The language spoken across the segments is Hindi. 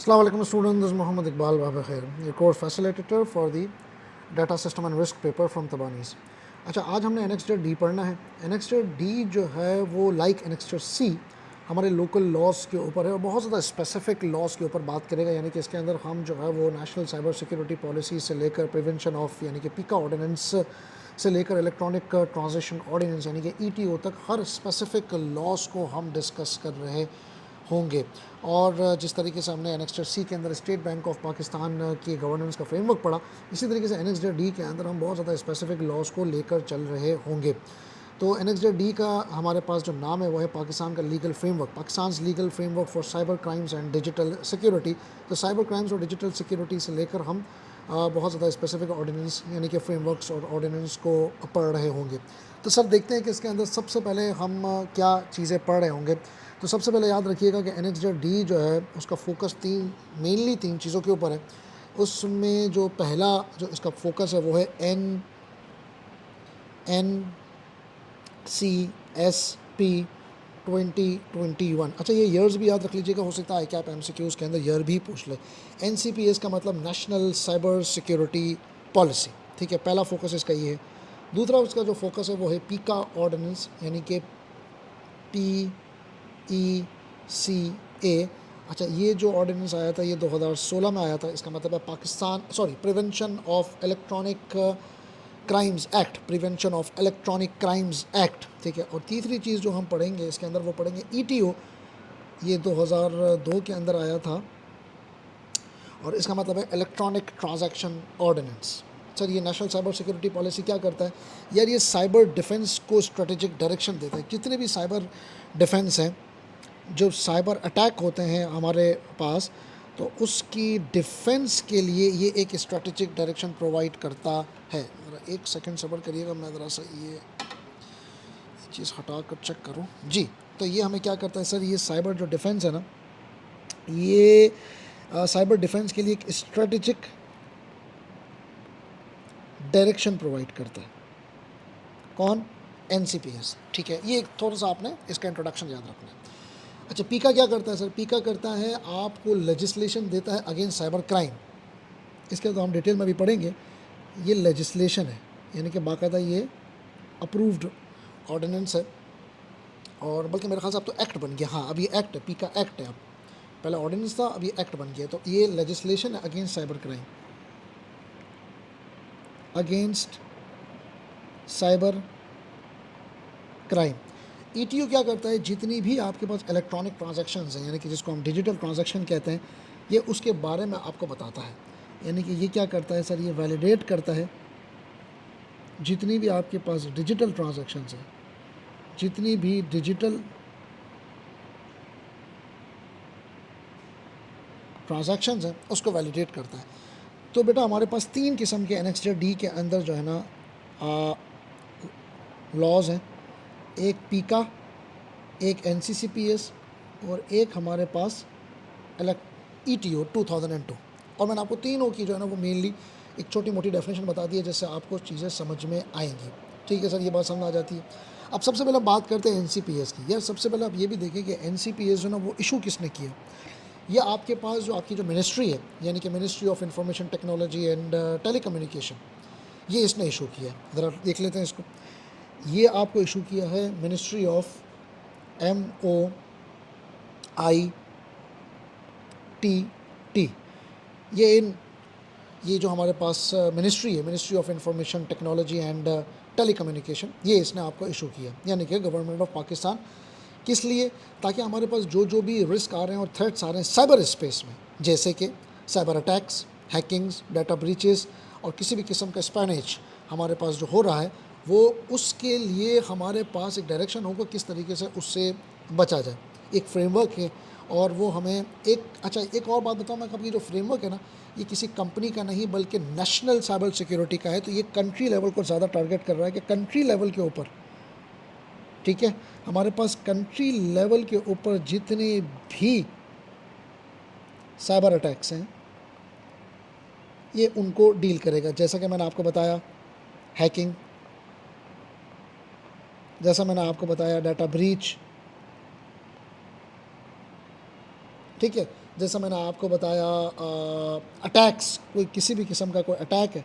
Assalamu alaikum students, this is Muhammad Iqbal Baba Khair, your course facilitator for the data system and risk paper from Tabanis. अच्छा, आज हमने एनेक्स्टर डी पढ़ना है। एनेक्स्टर डी जो है वो लाइक एनेक्स्टर सी हमारे लोकल लॉज के ऊपर है और बहुत ज़्यादा स्पेसिफिक लॉज के ऊपर बात करेगा, यानी कि इसके अंदर हम जो है वो नेशनल साइबर सिक्योरिटी पॉलिसी से लेकर प्रिवेंशन ऑफ यानी कि पीका ऑर्डिनेंस से लेकर इलेक्ट्रॉनिक ट्रांजेक्शन ऑर्डिनेंस यानी कि ईटीओ तक हर स्पेसिफिक लॉज को हम डिस्कस कर रहे होंगे। और जिस तरीके से हमने एनेक्स्टर सी के अंदर स्टेट बैंक ऑफ पाकिस्तान की गवर्नेंस का फ्रेमवर्क पढ़ा, इसी तरीके से एनेक्स्टर डी के अंदर हम बहुत ज़्यादा स्पेसिफिक लॉज को लेकर चल रहे होंगे। तो एनेक्स्टर डी का हमारे पास जो नाम है वो है पाकिस्तान का legal framework, Pakistan legal framework for cyber crimes and digital security. तो साइबर क्राइम्स और डिजिटल सिक्योरिटी से लेकर हम बहुत ज़्यादा स्पेसिफिक ऑर्डिनेंस यानी कि फ्रेमवर्क्स और ऑर्डिनेंस को पढ़ रहे होंगे। तो सर देखते हैं कि इसके अंदर सबसे पहले हम क्या चीज़ें पढ़ रहे होंगे। तो सबसे पहले याद रखिएगा कि एनेक्स्टर डी जो है उसका फोकस मेनली तीन चीज़ों के ऊपर है। उसमें जो पहला जो इसका फोकस है वो है NCSP 2021। अच्छा, ये ईयर्स भी याद रख लीजिएगा, हो सकता है क्या आप MCQs के अंदर ईयर भी पूछ ले। NCPS का मतलब नेशनल साइबर सिक्योरिटी पॉलिसी, ठीक है, पहला फोकस इसका ये है। दूसरा उसका जो फोकस है वो है पीका ऑर्डिनेंस यानी कि PECA। अच्छा, ये जो ऑर्डिनेंस आया था ये 2016 में आया था। इसका मतलब है prevention of electronic crimes act, prevention of electronic crimes act, ठीक है। और तीसरी चीज़ जो हम पढ़ेंगे इसके अंदर वो पढ़ेंगे ETO, ये 2002 के अंदर आया था और इसका मतलब है इलेक्ट्रॉनिक ट्रांजैक्शन ऑर्डिनेंस। सर ये नेशनल साइबर सिक्योरिटी पॉलिसी क्या करता है यार, ये साइबर डिफेंस को स्ट्रेटेजिक डायरेक्शन देता है। जितने भी साइबर डिफेंस हैं, जो साइबर अटैक होते हैं हमारे पास, तो उसकी डिफेंस के लिए ये एक स्ट्रेटेजिक डायरेक्शन प्रोवाइड करता है। ज़रा एक सेकंड सब्र करिएगा, मैं ज़रा सा ये चीज़ हटा कर चेक करूँ जी। तो ये हमें क्या करता है सर, ये साइबर जो डिफेंस है ना, ये साइबर डिफेंस के लिए एक स्ट्रेटेजिक डायरेक्शन प्रोवाइड करता है। कौन? NCPS, ठीक है। ये थोड़ा सा आपने इसका इंट्रोडक्शन याद रखना है। अच्छा, पीका क्या करता है सर? पीका करता है आपको लेजिस्लेशन देता है अगेंस्ट साइबर क्राइम। इसके तो हम डिटेल में भी पढ़ेंगे। ये लेजिस्लेशन है यानी कि बाकायदा ये अप्रूव्ड ऑर्डिनेंस है, और बल्कि मेरे ख्याल से अब तो एक्ट बन गया। हाँ, अब ये एक्ट है, पीका एक्ट है। अब पहले ऑर्डिनेंस था, अब ये एक्ट बन गया। तो ये लेजिस्लेशन है against cyber crime, against cyber crime. ETO क्या करता है, जितनी भी आपके पास इलेक्ट्रॉनिक ट्रांजैक्शंस हैं यानी कि जिसको हम डिजिटल ट्रांजैक्शन कहते हैं, ये उसके बारे में आपको बताता है। यानी कि ये क्या करता है सर, ये वैलिडेट करता है जितनी भी आपके पास डिजिटल ट्रांजैक्शंस हैं, जितनी भी डिजिटल ट्रांजैक्शंस हैं उसको वैलिडेट करता है। तो बेटा हमारे पास तीन किस्म के एनेक्स्टर डी के अंदर जो है ना लॉज हैं। एक पीका, एक NCCPS और एक हमारे पास ETO 2002। और मैंने आपको तीनों की जो है ना वो मेनली एक छोटी मोटी डेफिनेशन बता दी है जिससे आपको चीज़ें समझ में आएंगी। ठीक है सर, ये बात समझ आ जाती है। अब सबसे पहले बात करते हैं NCPS की। यार सबसे पहले आप ये भी देखें कि NCPS जो ना वो इशू किसने किया। ये आपके पास जो आपकी जो मिनिस्ट्री है यानी कि ministry of information technology and telecommunication, ये इसने इशू किया है। ज़रा देख लेते हैं इसको। ये आपको इशू किया है मिनिस्ट्री ऑफ MOITT। ये जो हमारे पास मिनिस्ट्री है, ministry of information technology and telecommunication, ये इसने आपको इशू किया यानी कि गवर्नमेंट ऑफ पाकिस्तान। किस लिए? ताकि हमारे पास जो भी रिस्क आ रहे हैं और थ्रेट्स आ रहे हैं साइबर स्पेस में, जैसे कि cyber attacks, hackings, data breaches और किसी भी किस्म का स्पैनेज हमारे पास जो हो रहा है, वो उसके लिए हमारे पास एक डायरेक्शन होगा किस तरीके से उससे बचा जाए। एक फ्रेमवर्क है और वो हमें एक और बात बताऊँ मैं, कभी जो फ्रेमवर्क है ना, ये किसी कंपनी का नहीं बल्कि नेशनल साइबर सिक्योरिटी का है। तो ये कंट्री लेवल को ज़्यादा टारगेट कर रहा है कि कंट्री लेवल के ऊपर, ठीक है, हमारे पास कंट्री लेवल के ऊपर जितने भी साइबर अटैक्स हैं ये उनको डील करेगा। जैसा कि मैंने आपको बताया हैकिंग, जैसा मैंने आपको बताया डाटा ब्रीच, ठीक है। जैसा मैंने आपको बताया अटैक्स, कोई किसी भी किस्म का कोई अटैक है,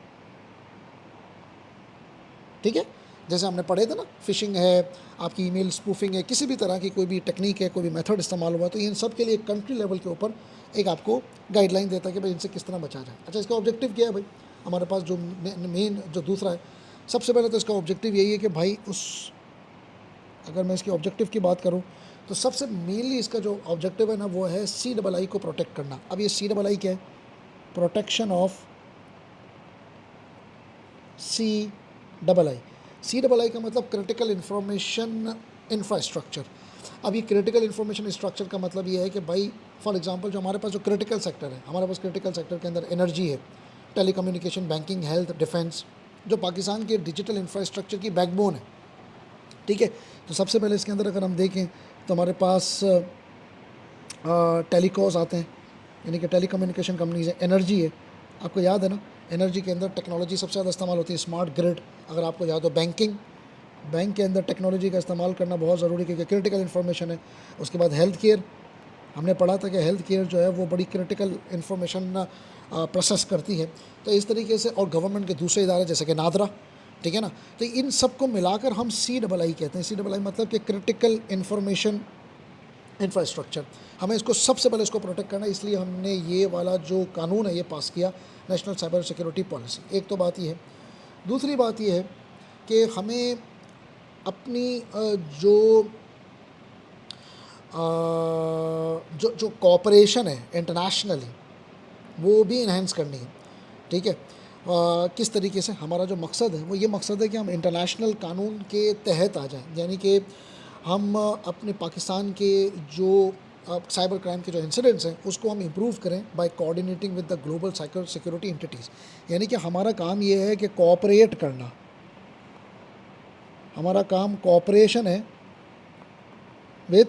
ठीक है, जैसे हमने पढ़े थे ना, फिशिंग है, आपकी ईमेल स्पूफिंग है, किसी भी तरह की कोई भी टेक्निक है, कोई भी मेथड इस्तेमाल हुआ, तो इन सब के लिए कंट्री लेवल के ऊपर एक आपको गाइडलाइन देता है कि भाई इनसे किस तरह बचा जाए। अच्छा, इसका ऑब्जेक्टिव क्या है भाई? हमारे पास जो मेन जो दूसरा है, सबसे पहले तो इसका ऑब्जेक्टिव यही है कि भाई अगर मैं इसकी ऑब्जेक्टिव की बात करूँ तो सबसे मेनली इसका जो ऑब्जेक्टिव है ना वो है CII को प्रोटेक्ट करना। अब ये CII क्या है? प्रोटेक्शन ऑफ CII का मतलब क्रिटिकल इंफॉर्मेशन इंफ्रास्ट्रक्चर। अब ये क्रिटिकल इंफॉर्मेशन स्ट्रक्चर का मतलब ये है कि भाई फॉर एग्जांपल जो हमारे पास जो क्रिटिकल सेक्टर है, हमारे पास क्रिटिकल सेक्टर के अंदर एनर्जी है, टेलीकम्युनिकेशन, बैंकिंग, हेल्थ, डिफेंस, जो पाकिस्तान के डिजिटल इंफ्रास्ट्रक्चर की बैकबोन है, ठीक है। तो सबसे पहले इसके अंदर अगर हम देखें तो हमारे पास टेलीकॉज आते हैं, यानी कि टेलीकम्युनिकेशन कंपनीज है, एनर्जी है, आपको याद है ना, एनर्जी के अंदर टेक्नोलॉजी सबसे ज़्यादा इस्तेमाल होती है, स्मार्ट ग्रिड, अगर आपको याद हो, बैंकिंग, बैंक के अंदर टेक्नोलॉजी का इस्तेमाल करना बहुत ज़रूरी है क्योंकि क्रिटिकल इन्फॉर्मेशन है। उसके बाद हेल्थ केयर, हमने पढ़ा था कि हेल्थ केयर जो है वो बड़ी क्रिटिकल इन्फॉर्मेशन प्रोसेस करती है, तो इस तरीके से, और गवर्नमेंट के दूसरे इदारे जैसे कि नादरा, ठीक है ना, तो इन सब को मिलाकर हम CII कहते हैं। CII मतलब कि क्रिटिकल इन्फॉर्मेशन इंफ्रास्ट्रक्चर। हमें इसको सबसे पहले इसको प्रोटेक्ट करना है, इसलिए हमने ये वाला जो कानून है ये पास किया, नेशनल साइबर सिक्योरिटी पॉलिसी। एक तो बात ये है, दूसरी बात ये है कि हमें अपनी जो जो कॉपरेशन है इंटरनेशनली वो भी इन्हेंस करनी है, ठीक है। किस तरीके से? हमारा जो मकसद है वो ये मकसद है कि हम इंटरनेशनल कानून के तहत आ जाएं, यानी कि हम अपने पाकिस्तान के जो साइबर क्राइम के जो इंसिडेंट्स हैं उसको हम इम्प्रूव करें by coordinating with the global cyber security entities. यानी कि हमारा काम ये है कि कोऑपरेट करना, हमारा काम कोऑपरेशन है विद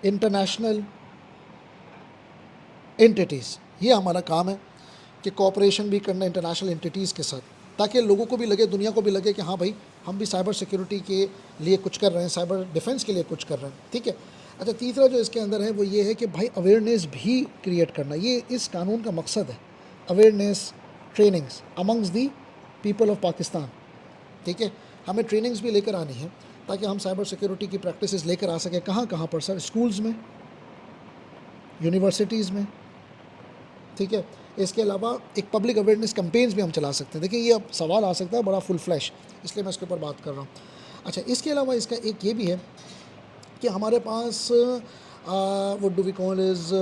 इंटरनेशनल एंटिटीज़। ये हमारा काम है कि कोऑपरेशन भी करना इंटरनेशनल एंटिटीज़ के साथ, ताकि लोगों को भी लगे, दुनिया को भी लगे कि हाँ भाई हम भी साइबर सिक्योरिटी के लिए कुछ कर रहे हैं, साइबर डिफेंस के लिए कुछ कर रहे हैं, ठीक है। अच्छा, तीसरा जो इसके अंदर है वो ये है कि भाई अवेयरनेस भी क्रिएट करना, ये इस कानून का मकसद है, awareness trainings amongst the people of Pakistan, ठीक है। हमें ट्रेनिंग्स भी लेकर आनी है ताकि हम साइबर सिक्योरिटी की प्रैक्टिसेस लेकर आ सकें। कहाँ कहाँ पर सर? स्कूल्स में, यूनिवर्सिटीज़ में, ठीक है। इसके अलावा एक पब्लिक अवेयरनेस कैंपेन्स भी हम चला सकते हैं। देखिए ये अब सवाल आ सकता है बड़ा फुल फ्लैश, इसलिए मैं इसके ऊपर बात कर रहा हूँ। अच्छा, इसके अलावा इसका एक ये भी है कि हमारे पास what do we call is,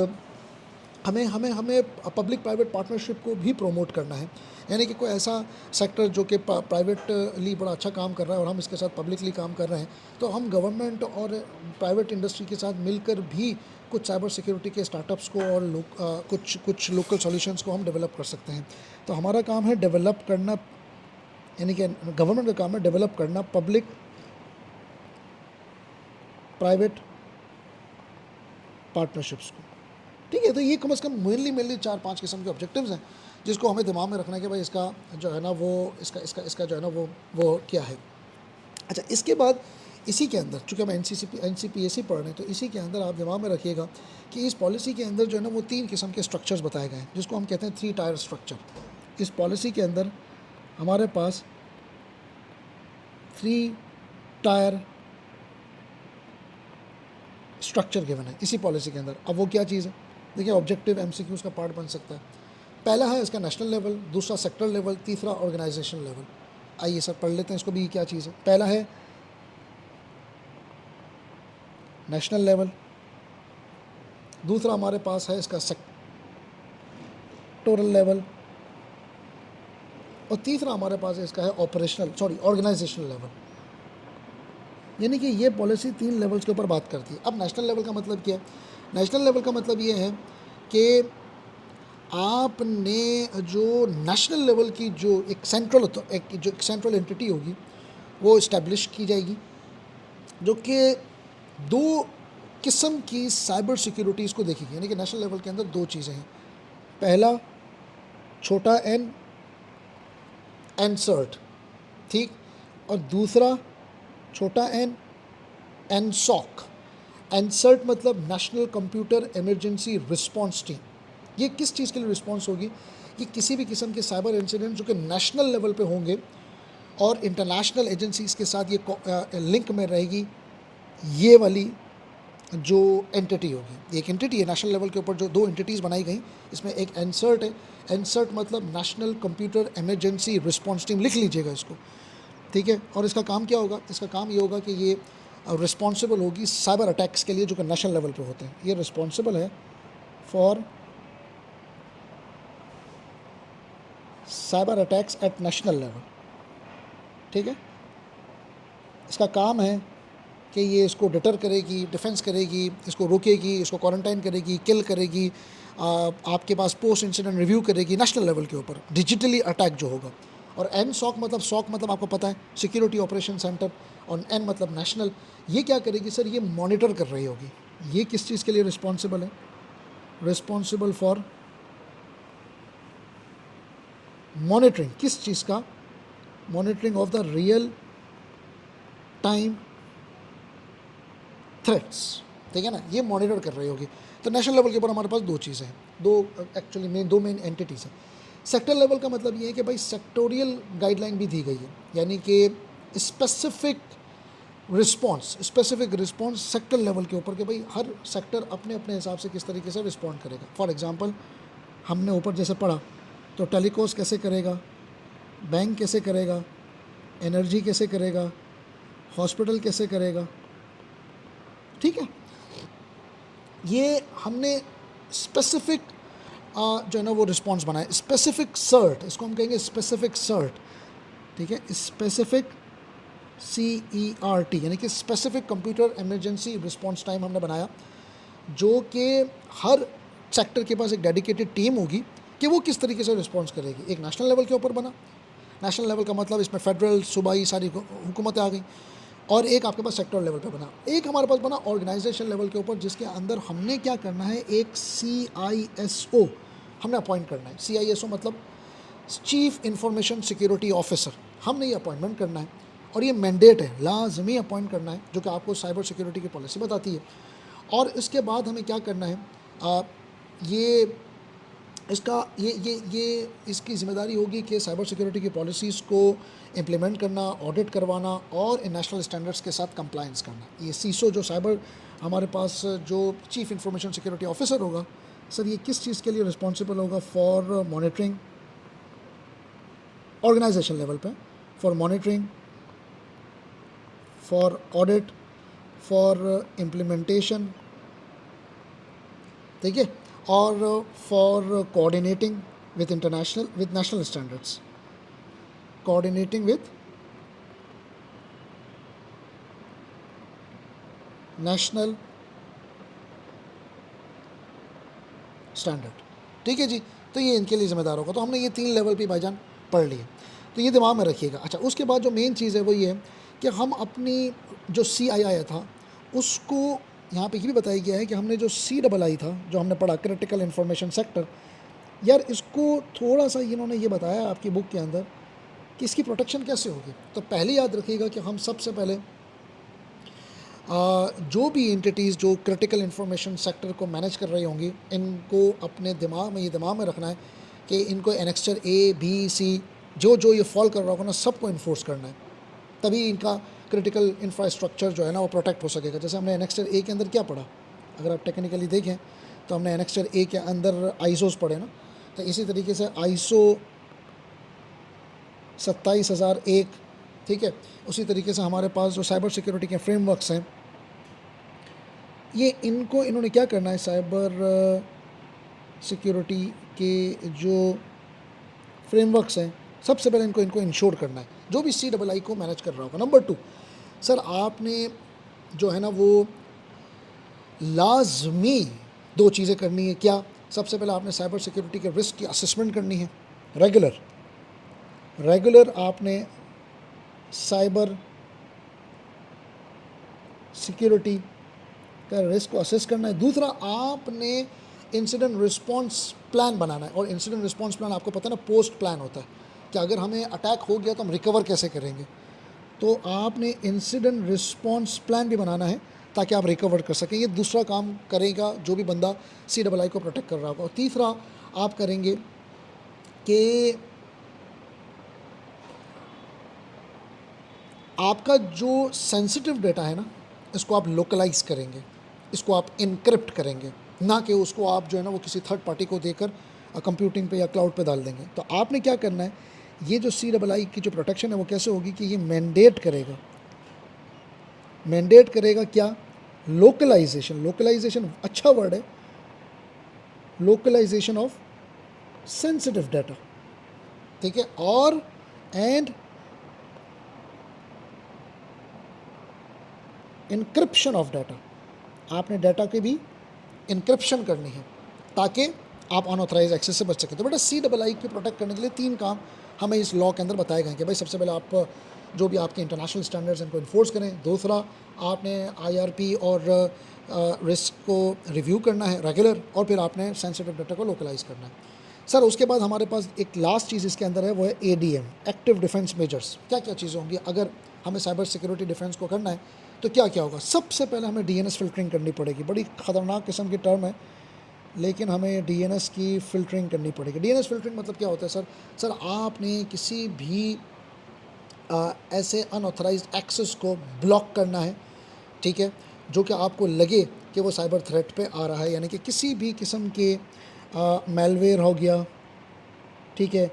हमें हमें हमें पब्लिक प्राइवेट पार्टनरशिप को भी प्रमोट करना है, यानी कि कोई ऐसा सेक्टर जो कि प्राइवेटली बड़ा अच्छा काम कर रहा है और हम इसके साथ पब्लिकली काम कर रहे हैं, तो हम गवर्नमेंट और प्राइवेट इंडस्ट्री के साथ मिलकर भी कुछ साइबर सिक्योरिटी के स्टार्टअप्स को और कुछ लोकल सॉल्यूशंस को हम डेवलप कर सकते हैं। तो हमारा काम है डेवलप करना, यानी कि गवर्नमेंट का काम है डेवलप करना पब्लिक प्राइवेट पार्टनरशिप्स को, ठीक है। तो ये कम से कम मेनली 4-5 किस्म के ऑब्जेक्टिव्स हैं जिसको हमें दिमाग में रखना है कि भाई इसका जो है ना वो इसका जो है ना वो क्या है। अच्छा, इसके बाद इसी के अंदर चूँकि हम NCPSC पढ़ रहे हैं, तो इसी के अंदर आप दिमाग में रखिएगा कि इस पॉलिसी के अंदर जो है ना वो 3 किस्म के स्ट्रक्चर्स बताए गए हैं जिसको हम कहते हैं 3 टायर स्ट्रक्चर। इस पॉलिसी के अंदर हमारे पास 3 टायर स्ट्रक्चर गिवन है इसी पॉलिसी के अंदर। अब वो क्या चीज़ है? देखिए, ऑब्जेक्टिव MCQs का पार्ट बन सकता है। पहला है इसका नेशनल लेवल, दूसरा सेक्टर लेवल, तीसरा ऑर्गेनाइजेशन लेवल। आइए सर पढ़ लेते हैं इसको भी, क्या चीज़ है। पहला है नेशनल लेवल, दूसरा हमारे पास है इसका सेक्टोरल लेवल, और तीसरा हमारे पास इसका है ऑर्गेनाइजेशनल लेवल। यानी कि ये पॉलिसी 3 लेवल्स के ऊपर बात करती है। अब नेशनल लेवल का मतलब क्या है? नेशनल लेवल का मतलब ये है कि आपने जो नेशनल लेवल की जो एक सेंट्रल एंटिटी होगी वो इस्टेब्लिश की जाएगी, जो कि 2 किस्म की साइबर सिक्योरिटीज़ को देखेगी। यानी कि नेशनल लेवल के अंदर 2 चीज़ें हैं, पहला छोटा n एनसर्ट, ठीक, और दूसरा छोटा n एनसॉक, एनसर्ट मतलब national computer emergency response team. ये किस चीज़ के लिए रिस्पांस होगी? कि किसी भी किस्म के साइबर इंसिडेंट जो कि नेशनल लेवल पे होंगे और इंटरनेशनल एजेंसीज के साथ ये लिंक में रहेगी, ये वाली जो एंटिटी होगी। एक एंटिटी है नेशनल लेवल के ऊपर, जो दो एंटिटीज़ बनाई गई, इसमें एक एनसर्ट है। एनसर्ट मतलब national computer emergency response team, लिख लीजिएगा इसको, ठीक है। और इसका काम क्या होगा? इसका काम ये होगा कि ये रिस्पॉन्सिबल होगी साइबर अटैक्स के लिए जो कि नेशनल लेवल पे होते हैं। ये रिस्पॉन्सिबल है for cyber attacks at national level, ठीक है। इसका काम है कि ये इसको डिटर करेगी, डिफेंस करेगी, इसको रोकेगी, इसको क्वारंटाइन करेगी, किल करेगी, आपके पास पोस्ट इंसिडेंट रिव्यू करेगी नेशनल लेवल के ऊपर, डिजिटली अटैक जो होगा। और एन सॉक मतलब आपको पता है सिक्योरिटी ऑपरेशन सेंटर, और एन मतलब नेशनल। ये क्या करेगी सर? ये मॉनिटर कर रही होगी। ये किस चीज़ के लिए रिस्पॉन्सिबल है? रिस्पॉन्सिबल फॉर मॉनिटरिंग, किस चीज़ का? Monitoring of the real time threats, ठीक है ना। ये मॉनिटर कर रही होगी। तो नेशनल लेवल के ऊपर हमारे पास दो चीज़ें हैं, दो मेन एंटिटीज़ हैं। सेक्टर लेवल का मतलब ये है कि भाई सेक्टोरियल गाइडलाइन भी दी गई है, यानी कि स्पेसिफिक रिस्पॉन्स सेक्टर लेवल के ऊपर, कि भाई हर सेक्टर अपने अपने हिसाब से किस तरीके से रिस्पॉन्ड करेगा। फॉर एग्जांपल हमने ऊपर जैसे पढ़ा, तो टेलीकॉस कैसे करेगा, बैंक कैसे करेगा, एनर्जी कैसे करेगा, हॉस्पिटल कैसे करेगा, ठीक है। ये हमने स्पेसिफिक जो है ना वो रिस्पॉन्स बनाए। स्पेसिफिक सर्ट, इसको हम कहेंगे स्पेसिफिक सर्ट, ठीक है। स्पेसिफिक CERT यानी कि specific computer emergency response time हमने बनाया, जो कि हर सेक्टर के पास एक डेडिकेटेड टीम होगी कि वो किस तरीके से रिस्पॉन्स करेगी। एक नेशनल लेवल के ऊपर बना, नेशनल लेवल का मतलब इसमें फेडरल सूबाई सारी हुकूमतें आ गई, और एक आपके पास सेक्टर लेवल पे बना। एक हमारे पास बना ऑर्गेनाइजेशन लेवल के ऊपर, जिसके अंदर हमने क्या करना है, एक CISO हमने अपॉइंट करना है। CISO मतलब चीफ इंफॉर्मेशन सिक्योरिटी ऑफिसर, हमने ये अपॉइंटमेंट करना है, और ये मैंडेट है, लाजमी अपॉइंट करना है, जो कि आपको साइबर सिक्योरिटी की पॉलिसी बताती है। और इसके बाद हमें क्या करना है, ये इसका ये इसकी ज़िम्मेदारी होगी कि साइबर सिक्योरिटी की पॉलिसीज़ को इम्प्लीमेंट करना, ऑडिट करवाना, और नेशनल स्टैंडर्ड्स के साथ कंप्लायंस करना। ये CISO जो साइबर हमारे पास जो चीफ इंफॉर्मेशन सिक्योरिटी ऑफिसर होगा, सर ये किस चीज़ के लिए रिस्पॉन्सिबल होगा? फॉर मॉनिटरिंग ऑर्गेनाइजेशन लेवल पे, for monitoring, for audit, for implementation, ठीक है, और for coordinating with national standards, coordinating with national standard, ठीक है जी। तो ये इनके लिए ज़िम्मेदार होगा। तो हमने ये 3 लेवल पे भाईजान पढ़ लिए, तो ये दिमाग में रखिएगा। अच्छा, उसके बाद जो मेन चीज़ है वो ये है कि हम अपनी जो CII था उसको, यहाँ पे ये भी बताया गया है कि हमने जो CII था जो हमने पढ़ा, क्रिटिकल इंफॉर्मेशन सेक्टर, यार इसको थोड़ा सा इन्होंने ये बताया आपकी बुक के अंदर कि इसकी प्रोटेक्शन कैसे होगी। तो पहले याद रखिएगा कि हम सबसे पहले जो भी एंटिटीज़ जो क्रिटिकल इंफॉर्मेशन सेक्टर को मैनेज कर रही होंगी, इनको अपने दिमाग में रखना है कि इनको एनेक्स्चर A, B, C जो ये फॉल कर रहा होगा ना, सबको इन्फोर्स करना है, तभी इनका क्रिटिकल इंफ्रास्ट्रक्चर जो है ना वो प्रोटेक्ट हो सकेगा। जैसे हमने एनेक्स्चर A के अंदर क्या पढ़ा, अगर आप टेक्निकली देखें तो हमने एनेक्स्चर A के अंदर ISOs पढ़े ना, तो इसी तरीके से ISO 27001, ठीक है। उसी तरीके से हमारे पास जो साइबर सिक्योरिटी के फ्रेमवर्क्स हैं, ये इनको इन्होंने क्या करना है, साइबर सिक्योरिटी के जो फ्रेमवर्क्स हैं, सबसे पहले इनको इंश्योर करना है, जो भी CII को मैनेज कर रहा होगा। नंबर 2, सर आपने जो है ना वो लाजमी 2 चीज़ें करनी है। क्या? सबसे पहले आपने साइबर सिक्योरिटी के रिस्क की असेसमेंट करनी है, रेगुलर आपने साइबर सिक्योरिटी का रिस्क को असेस करना है। दूसरा, आपने इंसिडेंट रिस्पॉन्स प्लान बनाना है, और इंसिडेंट रिस्पॉन्स प्लान आपको पता है ना, पोस्ट प्लान होता है कि अगर हमें अटैक हो गया तो हम रिकवर कैसे करेंगे। तो आपने इंसिडेंट रिस्पॉन्स प्लान भी बनाना है, ताकि आप रिकवर कर सकें। ये दूसरा काम करेगा जो भी बंदा CII को प्रोटेक्ट कर रहा होगा। और तीसरा आप करेंगे कि आपका जो सेंसिटिव डेटा है ना, इसको आप लोकलाइज करेंगे, इसको आप इनक्रिप्ट करेंगे, ना कि उसको आप जो है ना वो किसी थर्ड पार्टी को देकर कंप्यूटिंग पे या क्लाउड पे डाल देंगे। तो आपने क्या करना है, ये जो CII की जो प्रोटेक्शन है वो कैसे होगी कि ये मैंडेट करेगा क्या, लोकलाइजेशन अच्छा वर्ड है, लोकलाइजेशन ऑफ सेंसिटिव डाटा, ठीक है, और एंड इनक्रिप्शन ऑफ डाटा। आपने डाटा की भी इनक्रिप्शन करनी है ताकि आप अनऑथराइज एक्सेस से बच सकें। तो बेटा CII की प्रोटेक्ट करने के लिए 3 काम हमें इस लॉ के अंदर बताए गए कि भाई सबसे पहले आप जो भी आपके इंटरनेशनल स्टैंडर्ड्स इनको इन्फोर्स करें, दूसरा आपने IRP और रिस्क को रिव्यू करना है रेगुलर, और फिर आपने सेंसिटिव डाटा को लोकलाइज करना है। सर उसके बाद हमारे पास एक लास्ट चीज़ इसके अंदर है, वो है ADM, एक्टिव डिफेंस मेजर्स। क्या क्या चीज़ें होंगी अगर हमें साइबर सिक्योरिटी डिफेंस को करना है तो क्या क्या होगा। सबसे पहले हमें DNS फिल्टरिंग करनी पड़ेगी, बड़ी ख़तरनाक किस्म की टर्म है लेकिन हमें DNS की फ़िल्टरिंग करनी पड़ेगी। DNS फ़िल्टरिंग मतलब क्या होता है सर आपने किसी भी ऐसे अनऑथराइज्ड एक्सेस को ब्लॉक करना है, ठीक है, जो कि आपको लगे कि वो साइबर थ्रेट पे आ रहा है, यानी कि किसी भी किस्म के मेलवेयर हो गया, ठीक है,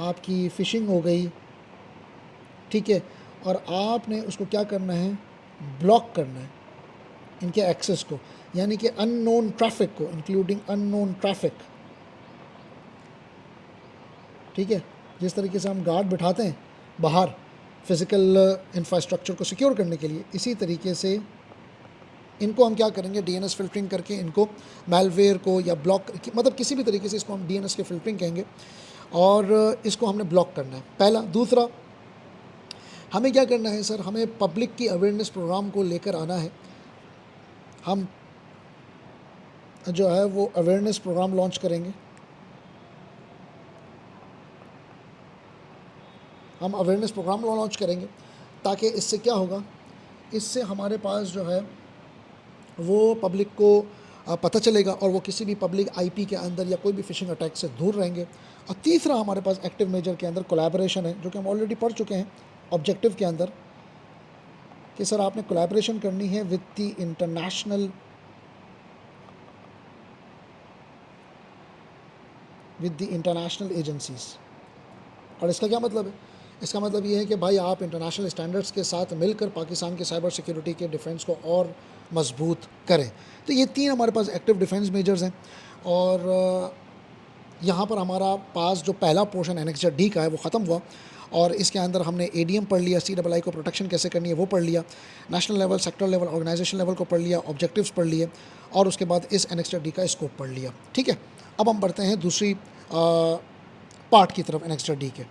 आपकी फ़िशिंग हो गई, ठीक है, और आपने उसको क्या करना है, ब्लॉक करना है इनके एक्सेस को, यानी कि अननोन ट्रैफिक को, इंक्लूडिंग अननोन ट्रैफिक, ठीक है। जिस तरीके से हम गार्ड बिठाते हैं बाहर फिज़िकल इंफ्रास्ट्रक्चर को सिक्योर करने के लिए, इसी तरीके से इनको हम क्या करेंगे, DNS फिल्टरिंग करके इनको मेलवेयर को या ब्लॉक, मतलब किसी भी तरीके से इसको हम DNS की फ़िल्टरिंग कहेंगे, और इसको हमने ब्लॉक करना है पहला। दूसरा हमें क्या करना है सर, हमें पब्लिक की अवेयरनेस प्रोग्राम को लेकर आना है। हम जो है वो अवेयरनेस प्रोग्राम लॉन्च करेंगे, हम अवेयरनेस प्रोग्राम लॉन्च करेंगे ताकि इससे क्या होगा, इससे हमारे पास जो है वो पब्लिक को पता चलेगा और वो किसी भी पब्लिक IP के अंदर या कोई भी फ़िशिंग अटैक से दूर रहेंगे। और तीसरा हमारे पास एक्टिव मेजर के अंदर कोलैबोरेशन है, जो कि हम ऑलरेडी पढ़ चुके हैं ऑब्जेक्टिव के अंदर, कि सर आपने कोलैबोरेशन करनी है विद द इंटरनेशनल एजेंसीज़। और इसका क्या मतलब है, इसका मतलब ये है कि भाई आप इंटरनेशनल स्टैंडर्ड्स के साथ मिलकर पाकिस्तान के साइबर सिक्योरिटी के डिफेंस को और मजबूत करें। तो ये 3 हमारे पास एक्टिव डिफेंस मेजर्स हैं। और यहाँ पर हमारा पास जो पहला पोर्शन NXT का है वो ख़त्म हुआ, और इसके अंदर हमने ADM पढ़ लिया, CII को प्रोटेक्शन कैसे करनी है वो पढ़ लिया, national level, sector level, organisation level को पढ़ लिया, ऑब्जेक्टिव्स पढ़ लिए, और उसके बाद इस NXT का स्कोप पढ़ लिया। ठीक है, अब हम बढ़ते हैं दूसरी पार्ट की तरफ NXT के।